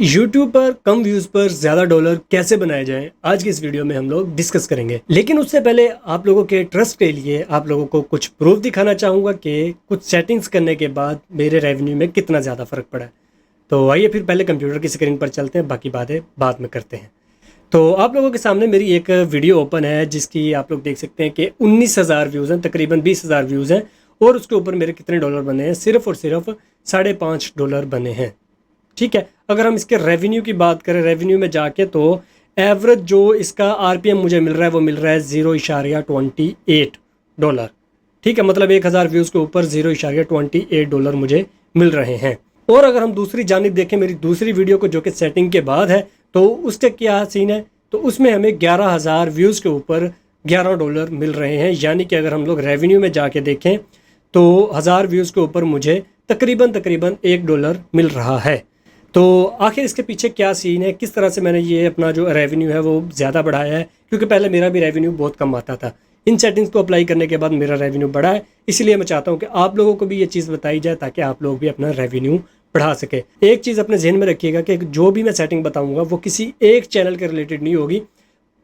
YouTube पर कम views पर ज़्यादा डॉलर कैसे बनाए जाएं, आज की इस वीडियो में हम लोग डिस्कस करेंगे। लेकिन उससे पहले आप लोगों के ट्रस्ट के लिए आप लोगों को कुछ प्रूफ दिखाना चाहूँगा कि कुछ सेटिंग्स करने के बाद मेरे रेवेन्यू में कितना ज़्यादा फ़र्क पड़ा है। तो आइए फिर पहले कंप्यूटर की स्क्रीन पर चलते हैं, बाकी बातें बाद में करते हैं। तो आप लोगों के सामने मेरी एक वीडियो ओपन है जिसकी आप लोग देख सकते हैं कि 19,000 व्यूज़ हैं, तकरीबन 20,000 व्यूज़ हैं और उसके ऊपर मेरे कितने डॉलर बने हैं, सिर्फ और सिर्फ $5.5 बने हैं। ठीक है, अगर हम इसके रेवेन्यू की बात करें, रेवेन्यू में जाके तो एवरेज जो इसका आरपीएम मुझे मिल रहा है वो मिल रहा है $0.28। ठीक है, मतलब 1,000 व्यूज़ के ऊपर $0.28 मुझे मिल रहे हैं। और अगर हम दूसरी जानिब देखें मेरी दूसरी वीडियो को जो कि सेटिंग के बाद है, तो उसका क्या सीन है, तो उसमें हमें 11,000 व्यूज़ के ऊपर $11 मिल रहे हैं। यानी कि अगर हम लोग रेवेन्यू में जाके देखें तो 1,000 व्यूज़ के ऊपर मुझे तकरीबन $1 मिल रहा है। तो आखिर इसके पीछे क्या सीन है, किस तरह से मैंने ये अपना जो रेवेन्यू है वो ज़्यादा बढ़ाया है, क्योंकि पहले मेरा भी रेवेन्यू बहुत कम आता था। इन सेटिंग्स को अप्लाई करने के बाद मेरा रेवेन्यू बढ़ा है, इसलिए मैं चाहता हूँ कि आप लोगों को भी ये चीज़ बताई जाए ताकि आप लोग भी अपना रेवेन्यू बढ़ा सके। एक चीज़ अपने जहन में रखिएगा कि जो भी मैं सेटिंग बताऊँगा वो किसी एक चैनल के रिलेटेड नहीं होगी।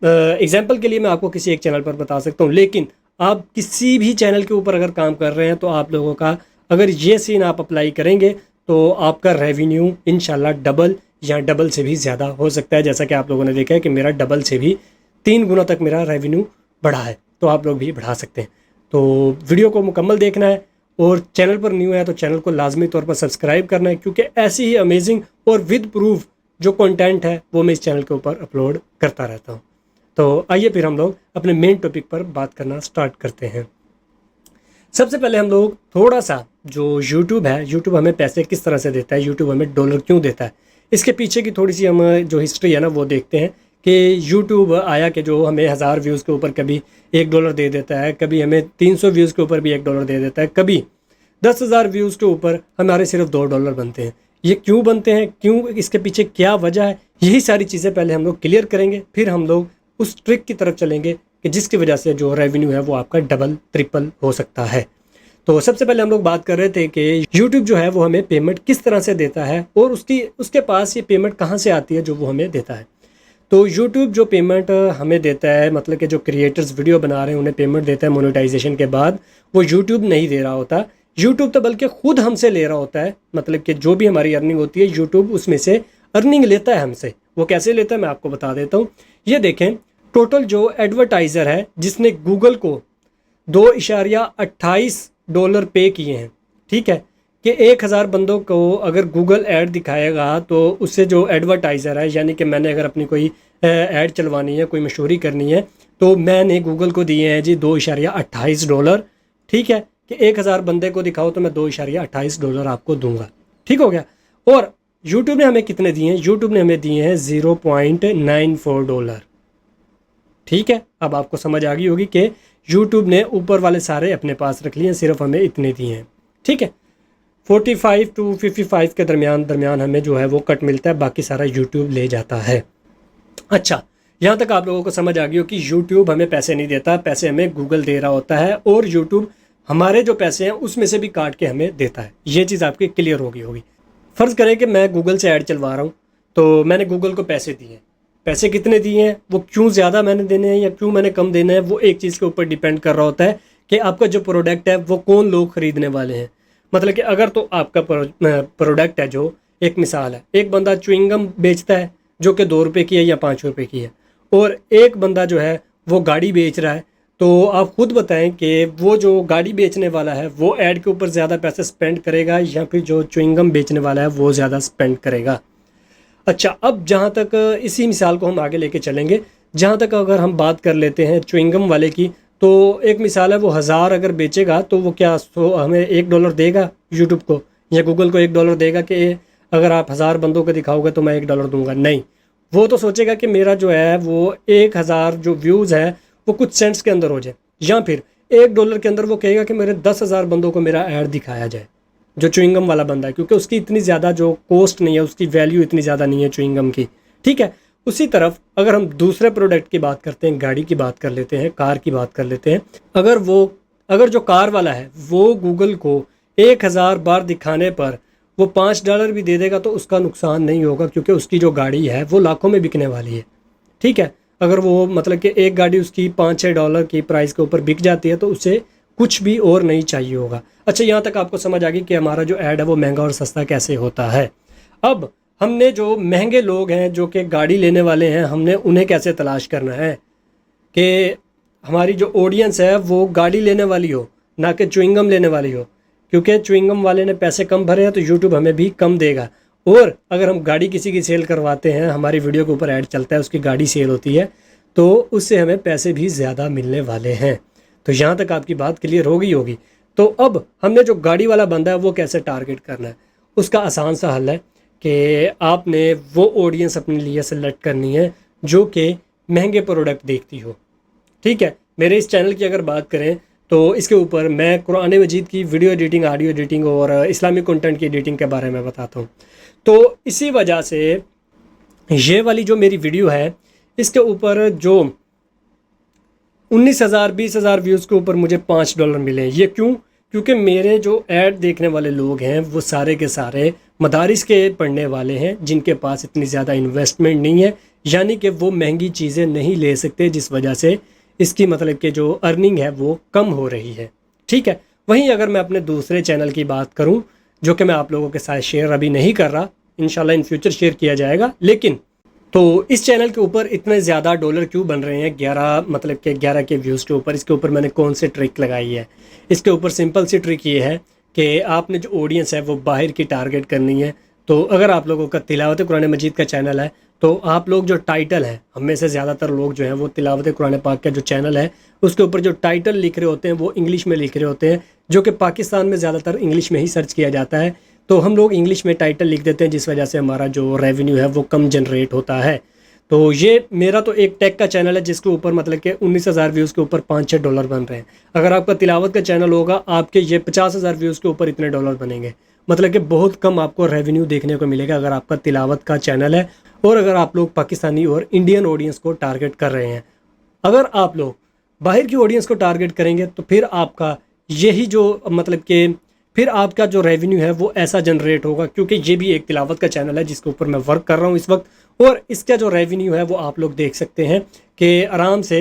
एग्जाम्पल के लिए मैं आपको किसी एक चैनल पर बता सकता हूँ, लेकिन आप किसी भी चैनल के ऊपर अगर काम कर रहे हैं तो आप लोगों का अगर ये सीन आप अप्लाई करेंगे तो आपका रेवेन्यू इंशाल्लाह डबल या डबल से भी ज़्यादा हो सकता है। जैसा कि आप लोगों ने देखा है कि मेरा डबल से भी 3 गुना तक मेरा रेवेन्यू बढ़ा है, तो आप लोग भी बढ़ा सकते हैं। तो वीडियो को मुकम्मल देखना है और चैनल पर न्यू है तो चैनल को लाजमी तौर पर सब्सक्राइब करना है, क्योंकि ऐसी ही अमेजिंग और विद प्रूफ जो कंटेंट है वो मैं इस चैनल के ऊपर अपलोड करता रहता हूँ। तो आइए फिर हम लोग अपने मेन टॉपिक पर बात करना स्टार्ट करते हैं। सबसे पहले हम लोग थोड़ा सा जो YouTube है, YouTube हमें पैसे किस तरह से देता है, YouTube हमें डॉलर क्यों देता है, इसके पीछे की थोड़ी सी हम जो हिस्ट्री है ना वो देखते हैं कि YouTube आया कि जो हमें 1,000 व्यूज़ के ऊपर कभी $1 दे देता है, कभी हमें 300 व्यूज़ के ऊपर भी $1 दे देता है, कभी 10,000 व्यूज़ के ऊपर हमारे सिर्फ $2 बनते हैं। ये क्यों बनते हैं, क्यों, इसके पीछे क्या वजह है, यही सारी चीज़ें पहले हम लोग क्लियर करेंगे। फिर हम लोग उस ट्रिक की तरफ चलेंगे कि जिसकी वजह से जो रेवेन्यू है वो आपका डबल ट्रिपल हो सकता है। तो सबसे पहले हम लोग बात कर रहे थे कि YouTube जो है वो हमें पेमेंट किस तरह से देता है और उसके पास ये पेमेंट कहाँ से आती है जो वो हमें देता है। तो YouTube जो पेमेंट हमें देता है, मतलब कि जो क्रिएटर्स वीडियो बना रहे हैं उन्हें पेमेंट देता है मोनेटाइजेशन के बाद, वो YouTube नहीं दे रहा होता। YouTube तो बल्कि खुद हमसे ले रहा होता है, मतलब कि जो भी हमारी अर्निंग होती है YouTube उसमें से अर्निंग लेता है हमसे। वो कैसे लेता है मैं आपको बता देता हूँ। ये देखें, टोटल जो एडवर्टाइज़र है जिसने गूगल को $2.28 पे किए हैं, ठीक है, कि 1,000 बंदों को अगर गूगल ऐड दिखाएगा तो उससे जो एडवर्टाइज़र है, यानी कि मैंने अगर अपनी कोई ऐड चलवानी है, कोई मशहूरी करनी है, तो मैंने गूगल को दिए हैं जी $2.28। ठीक है, कि 1,000 बंदे को दिखाओ तो मैं $2.28 आपको दूंगा। ठीक हो गया। और यूट्यूब ने हमें कितने दिए हैं, यूट्यूब ने हमें दिए हैं $0.94। ठीक है, अब आपको समझ आ गई होगी कि YouTube ने ऊपर वाले सारे अपने पास रख लिए, सिर्फ हमें इतने दिए हैं। ठीक है, 45 to 55 के दरमियान हमें जो है वो कट मिलता है, बाकी सारा YouTube ले जाता है। अच्छा, यहाँ तक आप लोगों को समझ आ गई हो कि YouTube हमें पैसे नहीं देता, पैसे हमें गूगल दे रहा होता है और YouTube हमारे जो पैसे हैं उसमें से भी काट के हमें देता है। ये चीज़ आपकी क्लियर हो गई होगी। फ़र्ज़ करें कि मैं गूगल से ऐड चलवा रहा हूँ, तो मैंने गूगल को पैसे दिए, पैसे कितने दिए हैं, वो क्यों ज़्यादा मैंने देने हैं या क्यों मैंने कम देने हैं, वो एक चीज़ के ऊपर डिपेंड कर रहा होता है कि आपका जो प्रोडक्ट है वो कौन लोग ख़रीदने वाले हैं। मतलब कि अगर तो आपका प्रोडक्ट है, जो एक मिसाल है, एक बंदा च्युइंगम बेचता है जो कि $2 की है या ₹5 की है, और एक बंदा जो है वो गाड़ी बेच रहा है, तो आप खुद बताएं कि वो जो गाड़ी बेचने वाला है वो ऐड के ऊपर ज़्यादा पैसे स्पेंड करेगा या फिर जो च्युइंगम बेचने वाला है वो ज़्यादा स्पेंड करेगा। अच्छा, अब जहाँ तक इसी मिसाल को हम आगे लेके चलेंगे, जहाँ तक अगर हम बात कर लेते हैं च्युइंगम वाले की, तो एक मिसाल है, वो 1,000 अगर बेचेगा तो वो क्या हमें $1 देगा यूट्यूब को या गूगल को $1 देगा कि अगर आप 1,000 बंदों को दिखाओगे तो मैं $1 दूंगा? नहीं, वो तो सोचेगा कि मेरा जो है वो 1,000 जो व्यूज़ है वो कुछ सेंट्स के अंदर हो जाए, या फिर $1 के अंदर वो कहेगा कि मेरे 10,000 बंदों को मेरा ऐड दिखाया जाए, जो च्युइंगम वाला बंदा है, क्योंकि उसकी इतनी ज़्यादा जो कॉस्ट नहीं है, उसकी वैल्यू इतनी ज़्यादा नहीं है च्युइंगम की। ठीक है, उसी तरफ अगर हम दूसरे प्रोडक्ट की बात करते हैं, गाड़ी की बात कर लेते हैं, कार की बात कर लेते हैं, अगर जो कार वाला है वो गूगल को 1,000 बार दिखाने पर वो $5 भी दे देगा तो उसका नुकसान नहीं होगा, क्योंकि उसकी जो गाड़ी है वो लाखों में बिकने वाली है। ठीक है, अगर वो मतलब कि एक गाड़ी उसकी $5-6 की प्राइस के ऊपर बिक जाती है तो उसे कुछ भी और नहीं चाहिए होगा। अच्छा, यहाँ तक आपको समझ आ गई कि हमारा जो ऐड है वो महंगा और सस्ता कैसे होता है। अब हमने जो महंगे लोग हैं जो कि गाड़ी लेने वाले हैं, हमने उन्हें कैसे तलाश करना है कि हमारी जो ऑडियंस है वो गाड़ी लेने वाली हो, ना कि च्युइंगम लेने वाली हो, क्योंकि च्युइंगम वाले ने पैसे कम भरे हैं तो यूट्यूब हमें भी कम देगा। और अगर हम गाड़ी किसी की सेल करवाते हैं, हमारी वीडियो के ऊपर ऐड चलता है, उसकी गाड़ी सेल होती है, तो उससे हमें पैसे भी ज़्यादा मिलने वाले हैं। तो यहाँ तक आपकी बात क्लियर हो गई होगी। तो अब हमने जो गाड़ी वाला बंदा है वो कैसे टारगेट करना है, उसका आसान सा हल है कि आपने वो ऑडियंस अपने लिए सेलेक्ट करनी है जो कि महंगे प्रोडक्ट देखती हो। ठीक है, मेरे इस चैनल की अगर बात करें तो इसके ऊपर मैं कुरान मजीद की वीडियो एडिटिंग, ऑडियो एडिटिंग और इस्लामिक कंटेंट की एडिटिंग के बारे में बताता हूँ। तो इसी वजह से ये वाली जो मेरी वीडियो है इसके ऊपर जो 19,000 20,000 व्यूज़ के ऊपर मुझे $5 मिले। ये क्यों? क्योंकि मेरे जो ऐड देखने वाले लोग हैं वो सारे के सारे मदारिस के पढ़ने वाले हैं, जिनके पास इतनी ज़्यादा इन्वेस्टमेंट नहीं है, यानी कि वो महंगी चीज़ें नहीं ले सकते, जिस वजह से इसकी मतलब कि जो अर्निंग है वो कम हो रही है। ठीक है, वहीं अगर मैं अपने दूसरे चैनल की बात करूं जो कि मैं आप लोगों के साथ शेयर अभी नहीं कर रहा, इंशाल्लाह इन फ्यूचर शेयर किया जाएगा, लेकिन तो इस चैनल के ऊपर इतने ज़्यादा डॉलर क्यों बन रहे हैं 11 के व्यूज़ के ऊपर? इसके ऊपर मैंने कौन सी ट्रिक लगाई है? इसके ऊपर सिंपल सी ट्रिक ये है कि आपने जो ऑडियंस है वो बाहर की टारगेट करनी है। तो अगर आप लोगों का तिलावत कुरान मजीद का चैनल है तो आप लोग जो टाइटल है, हम में से ज़्यादातर लोग जो हैं वो तिलावत कुरान पाक का जो चैनल है उसके ऊपर जो टाइटल लिख रहे होते हैं वो इंग्लिश में लिख रहे होते हैं, जो कि पाकिस्तान में ज़्यादातर इंग्लिश में ही सर्च किया जाता है। तो हम लोग इंग्लिश में टाइटल लिख देते हैं, जिस वजह से हमारा जो रेवेन्यू है वो कम जनरेट होता है। तो ये मेरा तो एक टेक का चैनल है जिसके ऊपर मतलब कि 19,000 व्यूज़ के ऊपर $5-6 बन रहे हैं। अगर आपका तिलावत का चैनल होगा, आपके ये 50,000 व्यूज़ के ऊपर इतने डॉलर बनेंगे। मतलब कि बहुत कम आपको रेवेन्यू देखने को मिलेगा अगर आपका तिलावत का चैनल है और अगर आप लोग पाकिस्तानी और इंडियन ऑडियंस को टारगेट कर रहे हैं। अगर आप लोग बाहर की ऑडियंस को टारगेट करेंगे तो फिर आपका यही जो मतलब कि फिर आपका जो रेवेन्यू है वो ऐसा जनरेट होगा, क्योंकि ये भी एक तिलावत का चैनल है जिसके ऊपर मैं वर्क कर रहा हूँ इस वक्त, और इसका जो रेवेन्यू है वो आप लोग देख सकते हैं कि आराम से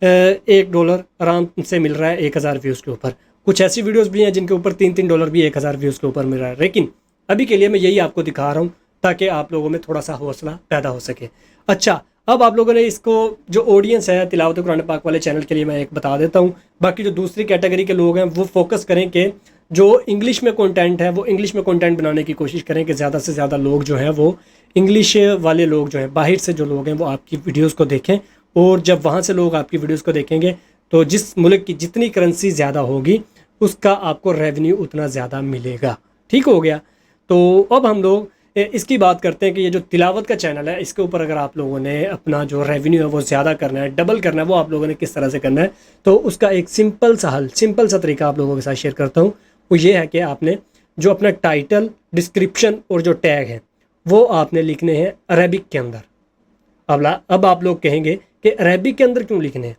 $1 आराम से मिल रहा है 1,000 व्यूज़ के ऊपर। कुछ ऐसी वीडियोस भी हैं जिनके ऊपर $3 भी 1,000 व्यूज़ के ऊपर मिल रहा है, लेकिन अभी के लिए मैं यही आपको दिखा रहा हूँ ताकि आप लोगों में थोड़ा सा हौसला पैदा हो सके। अच्छा, अब आप लोगों ने इसको जो ऑडियंस है तिलावत कुरान पाक वाले चैनल के लिए मैं एक बता देता हूँ। बाकी जो दूसरी कैटेगरी के लोग हैं वो फोकस करें कि जो इंग्लिश में कंटेंट है वो इंग्लिश में कंटेंट बनाने की कोशिश करें कि ज़्यादा से ज़्यादा लोग जो हैं वो इंग्लिश वाले लोग जो हैं, बाहर से जो लोग हैं वो आपकी वीडियोस को देखें, और जब वहाँ से लोग आपकी वीडियोस को देखेंगे तो जिस मुल्क की जितनी करेंसी ज़्यादा होगी उसका आपको रेवेन्यू उतना ज़्यादा मिलेगा। ठीक हो गया। तो अब हम लोग इसकी बात करते हैं कि ये जो तिलावत का चैनल है इसके ऊपर अगर आप लोगों ने अपना जो रेवेन्यू है वो ज़्यादा करना है, डबल करना है, वो आप लोगों ने किस तरह से करना है, तो उसका एक सिंपल सा हल, सिंपल सा तरीका आप लोगों के साथ शेयर करता हूँ। वो ये है कि आपने जो अपना टाइटल, डिस्क्रिप्शन और जो टैग है वो आपने लिखने हैं अरेबिक के अंदर। अब आप लोग कहेंगे कि अरेबिक के अंदर क्यों लिखने हैं?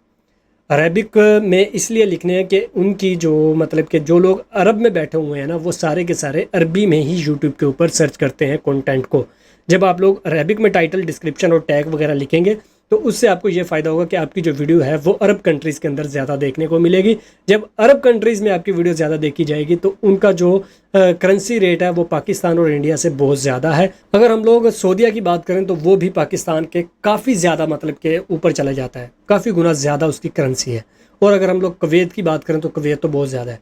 अरेबिक में इसलिए लिखने हैं कि उनकी जो मतलब कि जो लोग अरब में बैठे हुए हैं ना वो सारे के सारे अरबी में ही यूट्यूब के ऊपर सर्च करते हैं कंटेंट को। जब आप लोग अरेबिक में टाइटल, डिस्क्रिप्शन और टैग वगैरह लिखेंगे तो उससे आपको ये फ़ायदा होगा कि आपकी जो वीडियो है वो अरब कंट्रीज़ के अंदर ज़्यादा देखने को मिलेगी। जब अरब कंट्रीज़ में आपकी वीडियो ज़्यादा देखी जाएगी तो उनका जो करेंसी रेट है वो पाकिस्तान और इंडिया से बहुत ज़्यादा है। अगर हम लोग सऊदीया की बात करें तो वो भी पाकिस्तान के काफ़ी ज़्यादा मतलब के ऊपर चला जाता है, काफ़ी गुना ज़्यादा उसकी करेंसी है। और अगर हम लोग कुवैत की बात करें तो कुवैत तो बहुत ज़्यादा है।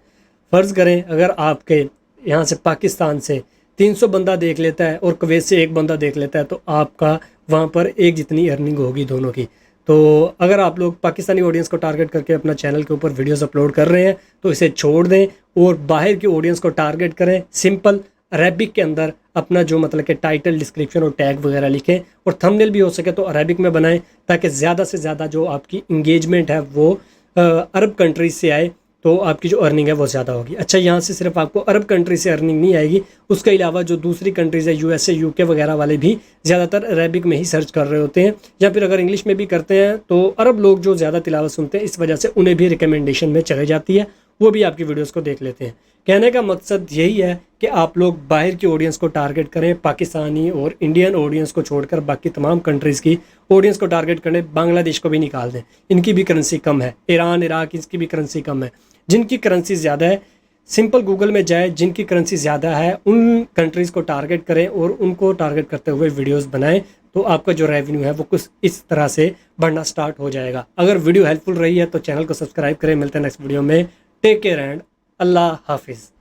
फ़र्ज़ करें अगर आपके यहाँ से पाकिस्तान से 300 बंदा देख लेता है और कुवैत से 1 बंदा देख लेता है तो आपका वहाँ पर एक जितनी अर्निंग होगी दोनों की। तो अगर आप लोग पाकिस्तानी ऑडियंस को टारगेट करके अपना चैनल के ऊपर वीडियोस अपलोड कर रहे हैं तो इसे छोड़ दें और बाहर की ऑडियंस को टारगेट करें। सिंपल अरेबिक के अंदर अपना जो मतलब कि टाइटल, डिस्क्रिप्शन और टैग वगैरह लिखें, और थंबनेल भी हो सके तो अरेबिक में बनाएं ताकि ज़्यादा से ज़्यादा जो आपकी इंगेजमेंट है वो अरब कंट्रीज से आए, तो आपकी जो अर्निंग है वो ज़्यादा होगी। अच्छा, यहाँ से सिर्फ आपको अरब कंट्री से अर्निंग नहीं आएगी, उसके अलावा जो दूसरी कंट्रीज़ है USA, UK वगैरह वाले भी ज़्यादातर अरेबिक में ही सर्च कर रहे होते हैं, या फिर अगर इंग्लिश में भी करते हैं तो अरब लोग जो ज़्यादा तिलावत सुनते हैं इस वजह से उन्हें भी रिकमेंडेशन में चले जाती है, वो भी आपकी वीडियोज़ को देख लेते हैं। कहने का मकसद यही है कि आप लोग बाहर की ऑडियंस को टारगेट करें, पाकिस्तानी और इंडियन ऑडियंस को छोड़कर बाकी तमाम कंट्रीज़ की ऑडियंस को टारगेट करें। बांग्लादेश को भी निकाल दें, इनकी भी करेंसी कम है। ईरान, इराक, इसकी भी करेंसी कम है। जिनकी करेंसी ज़्यादा है, सिंपल गूगल में जाए, जिनकी करेंसी ज़्यादा है उन कंट्रीज़ को टारगेट करें और उनको टारगेट करते हुए वीडियोस बनाएं, तो आपका जो रेवेन्यू है वो कुछ इस तरह से बढ़ना स्टार्ट हो जाएगा। अगर वीडियो हेल्पफुल रही है तो चैनल को सब्सक्राइब करें। मिलते हैं नेक्स्ट वीडियो में। टेक केयर एंड अल्लाह हाफिज़।